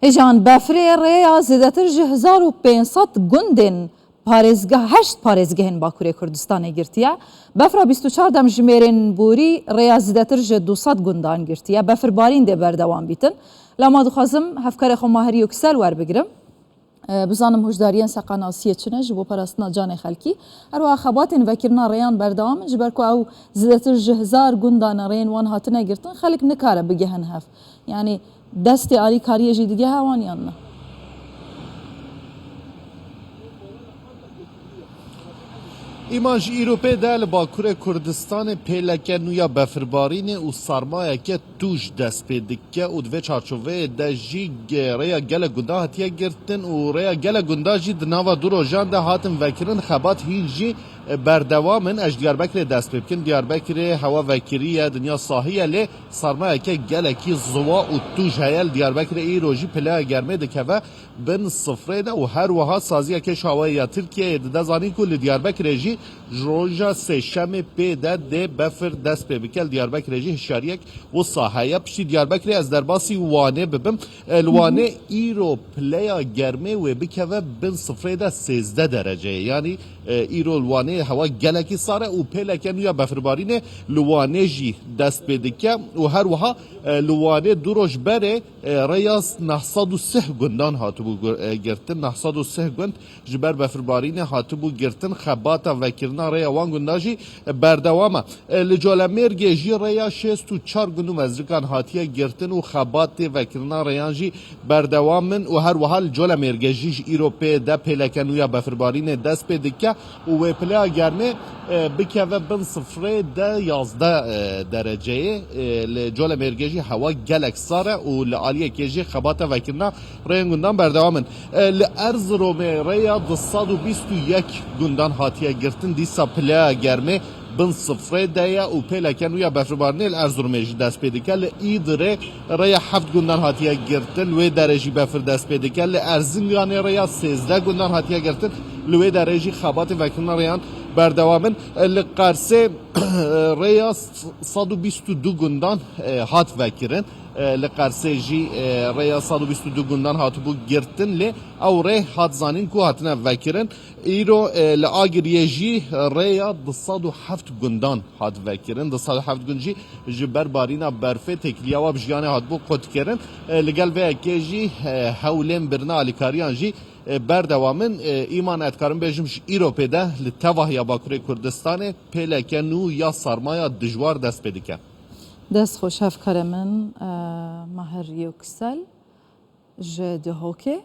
هجان بفری ریا زیادتر جه 1500 گندن پارێزگە 8 پارێزگەهێن باکوورê Kurdistanê girtiye. Befra 24 dem ji mêrên borî rêya zêdetir ji 200 gundan girtiye. Befirbarîn dê berdewam bîtin. Lama dixwazim hevkarê xwe Mahir Yüksel werbigirim. Bizanim hojdariyên seqanasiyê çi ne ji bo parastina canê xelkî. Her wiha xebatên vekirina rêyan berdewam in ji ber ku ew zêdetir ji 1000 gundan rêyên wan hatine girtin xelk nikare bigihin hev. Yani destê alîkariyê jî dige hewan yan ne? ایمان جی ایروپی دل باکور کردستان پیلکه نویا بفربارین و سرمایه که توش دست پیدکه و دوی چارچوه ده جی ریا گل گنده هتیه گرتن و ریا گل گنده جی دناوا دو روژان ده هاتن وکرن خبات هین جی بردوامن اج دیاربکر دست بکن دیاربکر هوا وکریه دنیا صاحیه لی سرمایه که گل کی زوا و توش هیل دیاربکر ایروژی پلا گرمه دکه و بن صفره ده و هر وها سازیه که شاویه ترکیه ده زانی کل دیاربکر جی روژا سهشنبه پیدا ده بفر دست به بکل دیاربکر جی هشاریک و صاحیه پشتی دیاربکر از درباسی وانه ببم الوانه ایرو پلیا گرمه و بکه و بن صفره ده 13 درجه یعنی ایرو الوانه هوا گلکی ساره و پلکه نویا بفربارینه لوانه جی دست بدکه و هر وها لوانه دروش بره ریاض 903 گندان هاتبو گرتن 903 گند جبر بفربارینه هاتبو گرتن خباتا وکرنا ریا وان گنداجی بردوامه لجالمیر گیجی ریا 64 گندو مزرکان هاتیه گرتن و خبات وکرنا ریانجی بردوامن و هر وها لجالمیر گیجی ایروپی ده پلکه نویا بفربارینه دست بدکه و پلا گرمه بکه و بن صفره ده 11 درجه لجول مرگجی هوا گلک ساره و لعالیه کجی خباته وکرنا ریان گندان بردوامن لارز رومه ریا 221 گندان هاتیه گرتن دیسا پلا گرمه بن صفره دایا و پلکن ویا بفربارنه الارزورمه جی دست پیدا کل ایدره ریا 7 گندان هاتیه گرتن لوی درجی بفر دست پیدا کل ارزنگانه ریا 13 گندان هاتیه گرتن لوی درجی خبات وکرنا ریان بردوامن لقرسه ریا 122 گندان هات وکرن لقرسه جی ریا 122 گندان هاتو بو گرتن لی او ری هات زانین کو هاتنا وکرن ایرو لآگریه جی ریا 207 گندان هات وکرن 207 گند جی جبر بارینا برفه تکلیا و بجیانه هات بو قد کرن لگل و اکی جی هولین برنا علیکاریان جی بردوامن ایمان اتکارم بیجمش ایروپی ده لتواه یا باکوری کردستان پیلکه نو یا سرمایه دجوار دست بدکه دست خوش هفکار من ماهر یوکسل جه دهوکه